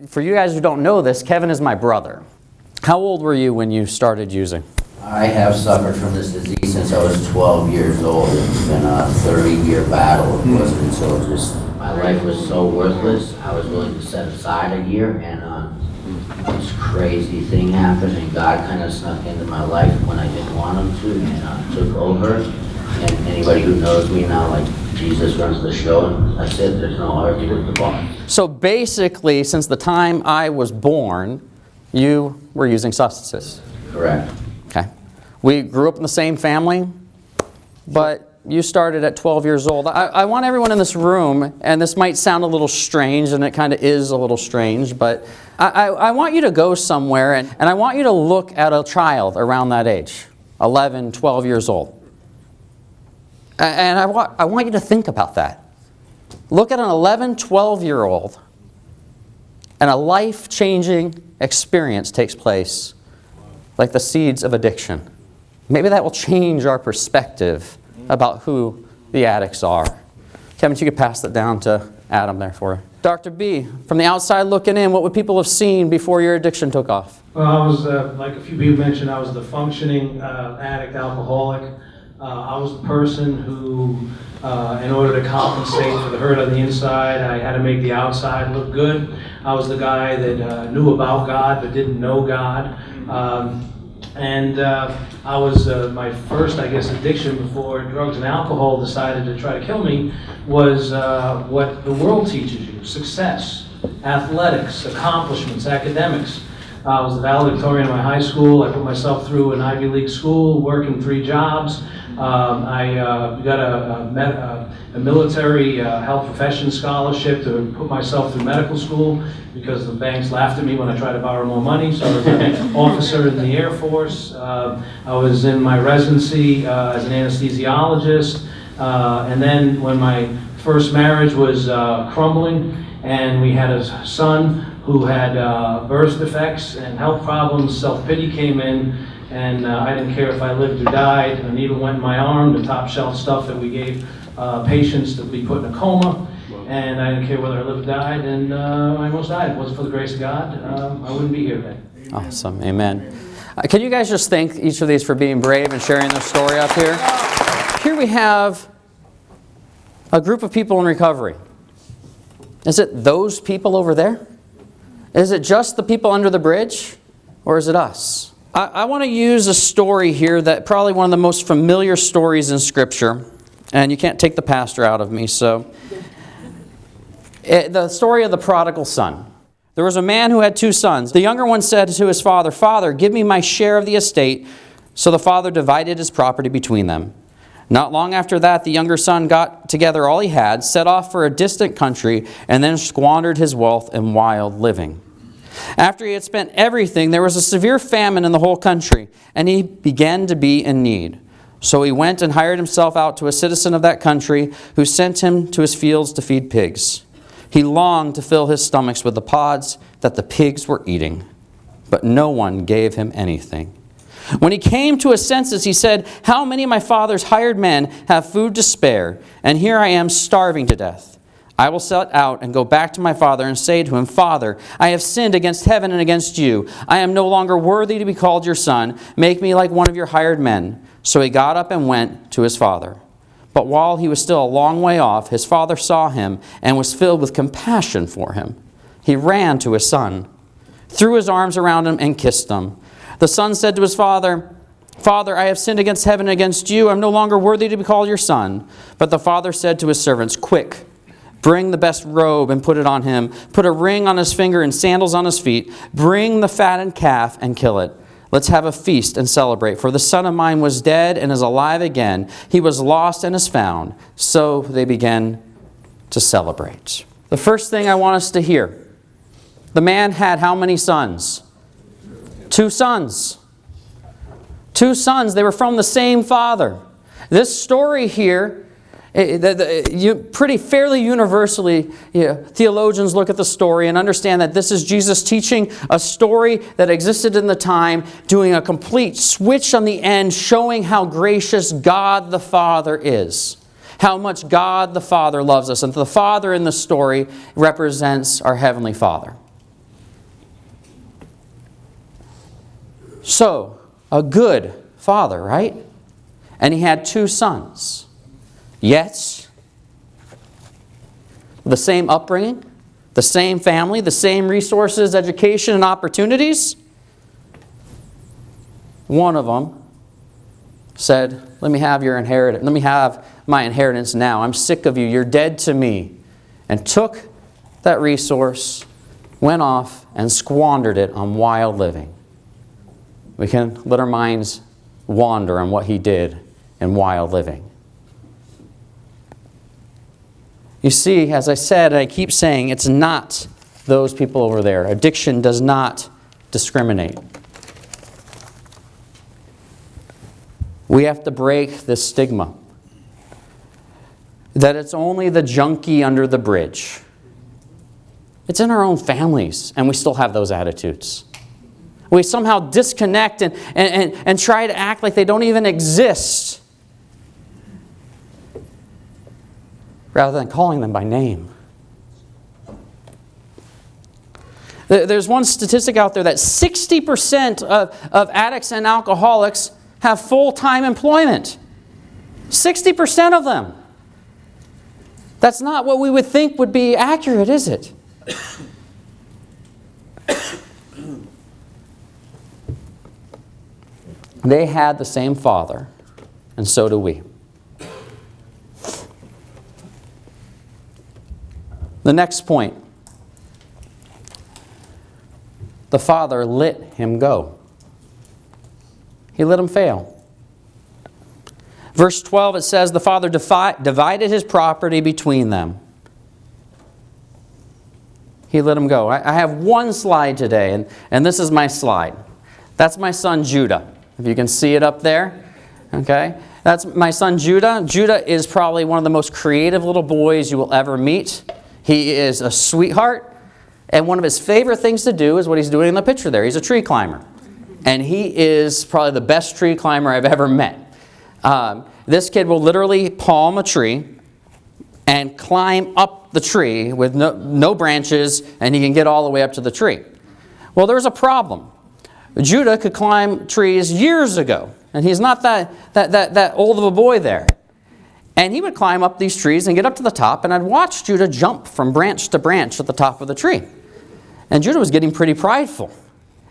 For you guys who don't know this, Kevin is my brother. How old were you when you started using? I have suffered from this disease since I was 12 years old. It's been a 30-year battle. It wasn't until just my life was so worthless, I was willing to set aside a year, and this crazy thing happened, and God kind of snuck into my life when I didn't want him to, and took over. And anybody who knows me now, like, Jesus runs the show, and that's it. There's no arguing with the boss. So basically, since the time I was born, you were using substances. Correct. Okay. We grew up in the same family, but you started at 12 years old. I want everyone in this room, and this might sound a little strange, and it kind of is a little strange, but I want you to go somewhere, and I want you to look at a child around that age, 11, 12 years old. And I want you to think about that. Look at an 11, 12-year-old, and a life-changing experience takes place, like the seeds of addiction. Maybe that will change our perspective about who the addicts are. Kevin, you could pass that down to Adam there for you. Dr. B, from the outside looking in, what would people have seen before your addiction took off? Well, I was, like a few people mentioned, I was the functioning addict, alcoholic. I was the person who, in order to compensate for the hurt on the inside, I had to make the outside look good. I was the guy that knew about God but didn't know God. I was, my first, I guess, addiction before drugs and alcohol decided to try to kill me was what the world teaches you: success, athletics, accomplishments, academics. I was the valedictorian in my high school. I put myself through an Ivy League school, working 3 jobs. I got a military health profession scholarship to put myself through medical school because the banks laughed at me when I tried to borrow more money. So I was an officer in the Air Force. I was in my residency as an anesthesiologist. And then when my first marriage was crumbling and we had a son who had birth defects and health problems, self-pity came in, and I didn't care if I lived or died. A needle went in my arm, the top shelf stuff that we gave patients to be put in a coma, and I didn't care whether I lived or died, and I almost died. If it wasn't for the grace of God, I wouldn't be here today. Awesome, amen. Can you guys just thank each of these for being brave and sharing their story up here? Here we have a group of people in recovery. Is it those people over there? Is it just the people under the bridge? Or is it us? I want to use a story here that probably one of the most familiar stories in Scripture. And you can't take the pastor out of me, so. The story of the prodigal son. There was a man who had 2 sons. The younger one said to his father, "Father, give me my share of the estate." So the father divided his property between them. Not long after that, the younger son got together all he had, set off for a distant country, and then squandered his wealth in wild living. After he had spent everything, there was a severe famine in the whole country, and he began to be in need. So he went and hired himself out to a citizen of that country, who sent him to his fields to feed pigs. He longed to fill his stomachs with the pods that the pigs were eating, but no one gave him anything. When he came to his senses, he said, "How many of my father's hired men have food to spare, and here I am starving to death? I will set out and go back to my father and say to him, 'Father, I have sinned against heaven and against you. I am no longer worthy to be called your son. Make me like one of your hired men.' So he got up and went to his father. But while he was still a long way off, his father saw him and was filled with compassion for him. He ran to his son, threw his arms around him, and kissed him. The son said to his father, 'Father, I have sinned against heaven and against you. I am no longer worthy to be called your son.' But the father said to his servants, 'Quick, bring the best robe and put it on him. Put a ring on his finger and sandals on his feet. Bring the fattened calf and kill it. Let's have a feast and celebrate. For the son of mine was dead and is alive again. He was lost and is found.' So they began to celebrate." The first thing I want us to hear, the man had how many sons? 2 sons. 2 sons. They were from the same father. This story here, fairly universally, theologians look at the story and understand that this is Jesus teaching a story that existed in the time, doing a complete switch on the end, showing how gracious God the Father is, how much God the Father loves us. And the Father in the story represents our Heavenly Father. So, a good father, right? And he had 2 sons. Yet, the same upbringing, the same family, the same resources, education, and opportunities. One of them said, let me have your inheritance. Let me have my inheritance now. I'm sick of you. You're dead to me. And took that resource, went off, and squandered it on wild living. We can let our minds wander on what he did in wild living. You see, as I said, and I keep saying, it's not those people over there. Addiction does not discriminate. We have to break this stigma that it's only the junkie under the bridge. It's in our own families, and we still have those attitudes. We somehow disconnect and try to act like they don't even exist, rather than calling them by name. There's one statistic out there that 60% of addicts and alcoholics have full-time employment. 60% of them. That's not what we would think would be accurate, is it? They had the same father, and so do we. The next point. The father let him go. He let him fail. Verse 12, it says, the father divided his property between them. He let him go. I have one slide today, and this is my slide. That's my son Judah. If you can see it up there. Okay? That's my son Judah. Judah is probably one of the most creative little boys you will ever meet. He is a sweetheart. And one of his favorite things to do is what he's doing in the picture there. He's a tree climber. And he is probably the best tree climber I've ever met. This kid will literally palm a tree and climb up the tree with no branches, and he can get all the way up to the tree. Well, there's a problem. Judah could climb trees years ago, and he's not that old of a boy there. And he would climb up these trees and get up to the top, and I'd watch Judah jump from branch to branch at the top of the tree. And Judah was getting pretty prideful.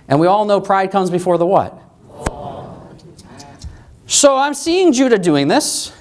And we all know pride comes before the what? So I'm seeing Judah doing this.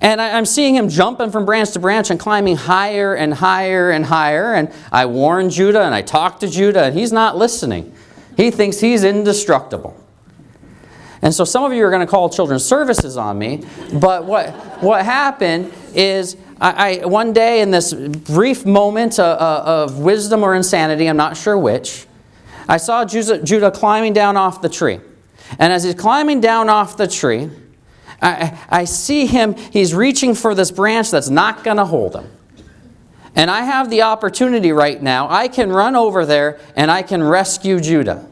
And I'm seeing him jumping from branch to branch and climbing higher and higher and higher. And I warn Judah and I talk to Judah, and he's not listening. He thinks he's indestructible. And so some of you are going to call children's services on me. But what happened is I one day in this brief moment of wisdom or insanity, I'm not sure which, I saw Judah climbing down off the tree. And as he's climbing down off the tree, I see him, he's reaching for this branch that's not going to hold him. And I have the opportunity right now. I can run over there and I can rescue Judah.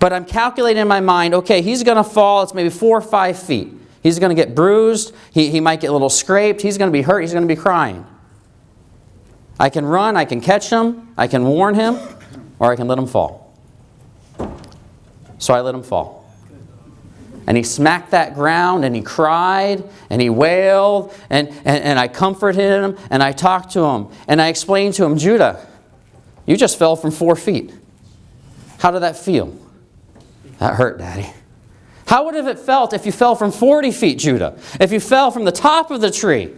But I'm calculating in my mind, okay, he's going to fall. It's maybe 4 or 5 feet. He's going to get bruised. He might get a little scraped. He's going to be hurt. He's going to be crying. I can run. I can catch him. I can warn him. Or I can let him fall. So I let him fall. And he smacked that ground, and he cried, and he wailed, and I comforted him, and I talked to him, and I explained to him, Judah, you just fell from 4 feet. How did that feel? That hurt, Daddy. How would have it felt if you fell from 40 feet, Judah? If you fell from the top of the tree?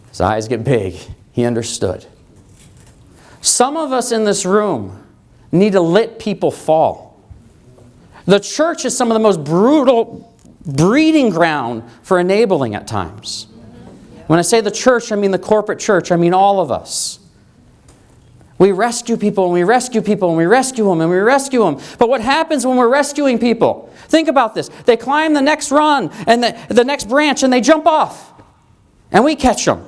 His eyes get big. He understood. Some of us in this room need to let people fall. The church is some of the most brutal breeding ground for enabling at times. When I say the church, I mean the corporate church. I mean all of us. We rescue people, and we rescue people, and we rescue them, and we rescue them. But what happens when we're rescuing people? Think about this. They climb the next run, and the next branch, and they jump off. And we catch them.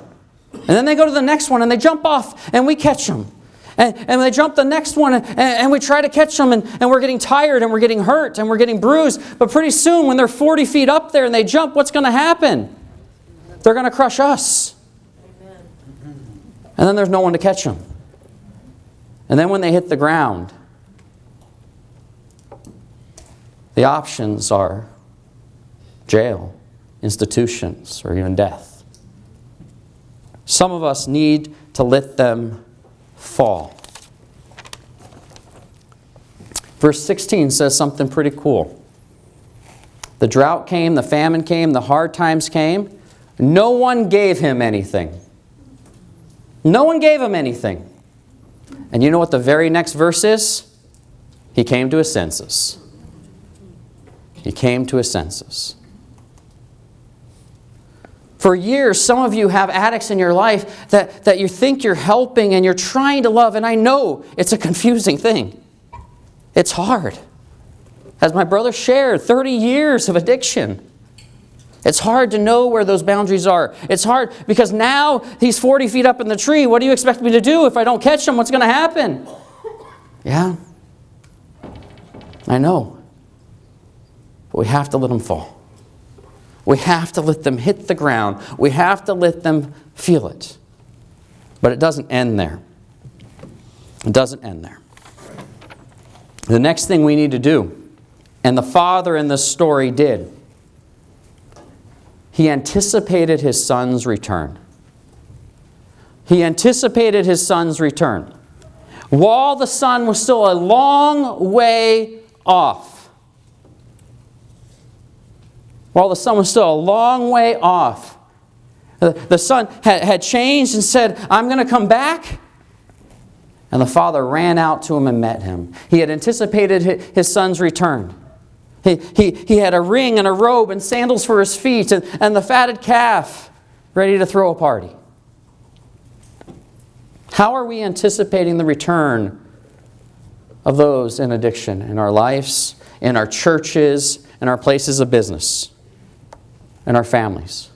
And then they go to the next one, and they jump off, and we catch them. And they jump the next one, and we try to catch them, and we're getting tired, and we're getting hurt, and we're getting bruised. But pretty soon, when they're 40 feet up there and they jump, what's going to happen? They're going to crush us. And then there's no one to catch them. And then when they hit the ground, The options are jail, institutions, or even death. Some of us need to let them fall. Verse 16 says something pretty cool. The drought came, the famine came, the hard times came. No one gave him anything. No one gave him anything. And you know what the very next verse is? He came to his senses. He came to his senses. For years, some of you have addicts in your life that you think you're helping and you're trying to love. And I know it's a confusing thing. It's hard. As my brother shared, 30 years of addiction. It's hard to know where those boundaries are. It's hard because now he's 40 feet up in the tree. What do you expect me to do? If I don't catch him, what's going to happen? Yeah, I know. But we have to let them fall. We have to let them hit the ground. We have to let them feel it. But it doesn't end there. It doesn't end there. The next thing we need to do, and the father in this story did, he anticipated his son's return. He anticipated his son's return. While the son was still a long way off. While the son was still a long way off. The son had changed and said, I'm going to come back. And the father ran out to him and met him. He had anticipated his son's return. He had a ring and a robe and sandals for his feet and the fatted calf ready to throw a party. How are we anticipating the return of those in addiction in our lives, in our churches, in our places of business, in our families?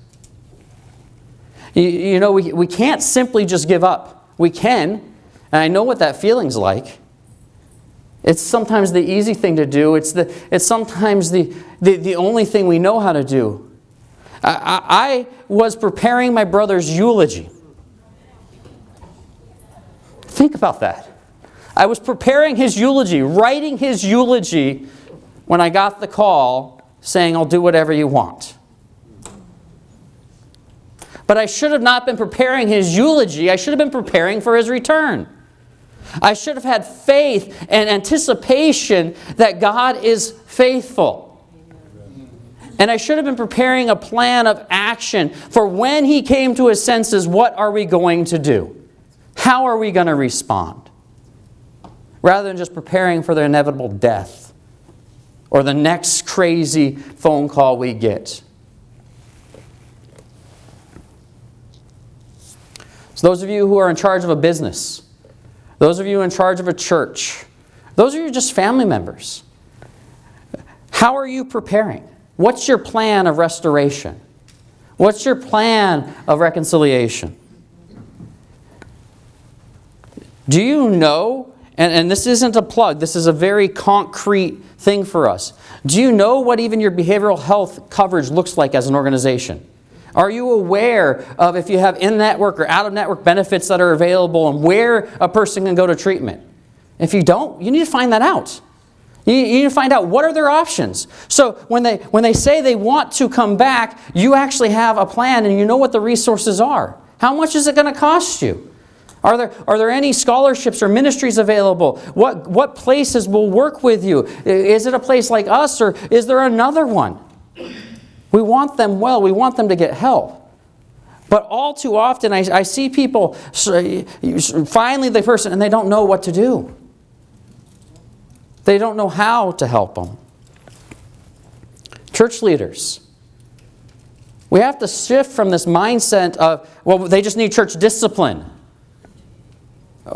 You know, we can't simply just give up. We can, and I know what that feeling's like. It's sometimes the easy thing to do. It's sometimes the only thing we know how to do. I was preparing my brother's eulogy. Think about that. I was preparing his eulogy, writing his eulogy, when I got the call saying, I'll do whatever you want. But I should have not been preparing his eulogy. I should have been preparing for his return. I should have had faith and anticipation that God is faithful. And I should have been preparing a plan of action for when he came to his senses, what are we going to do? How are we going to respond? Rather than just preparing for the inevitable death or the next crazy phone call we get. So those of you who are in charge of a business, those of you in charge of a church, those of you just family members, how are you preparing? What's your plan of restoration? What's your plan of reconciliation? Do you know, and this isn't a plug, this is a very concrete thing for us. Do you know what even your behavioral health coverage looks like as an organization? Are you aware of if you have in-network or out-of-network benefits that are available and where a person can go to treatment? If you don't, you need to find that out. You need to find out what are their options. So when they say they want to come back, you actually have a plan and you know what the resources are. How much is it going to cost you? Are there any scholarships or ministries available? What places will work with you? Is it a place like us or is there another one? We want them well. We want them to get help. But all too often I see people, finally the person, and they don't know what to do. They don't know how to help them. Church leaders, we have to shift from this mindset of, well, they just need church discipline.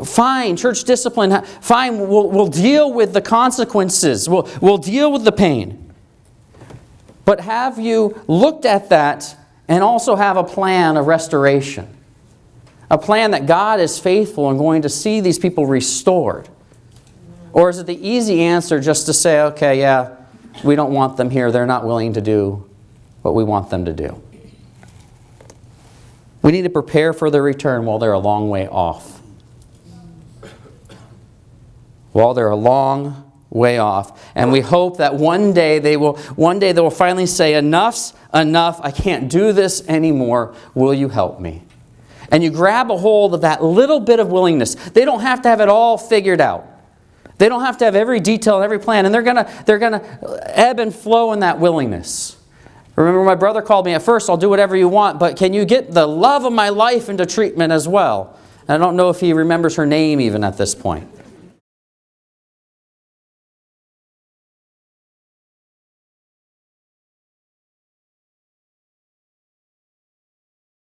Fine, church discipline. Fine, we'll deal with the consequences. We'll deal with the pain. But have you looked at that and also have a plan of restoration? A plan that God is faithful and going to see these people restored? Or is it the easy answer just to say, okay, yeah, we don't want them here. They're not willing to do what we want them to do. We need to prepare for their return while they're a long way off. While they're a long way off. And we hope that one day they will finally say, enough's enough. I can't do this anymore. Will you help me? And you grab a hold of that little bit of willingness. They don't have to have it all figured out. They don't have to have every detail and every plan. And they're gonna ebb and flow in that willingness. Remember, my brother called me, at first, I'll do whatever you want, but can you get the love of my life into treatment as well? And I don't know if he remembers her name even at this point.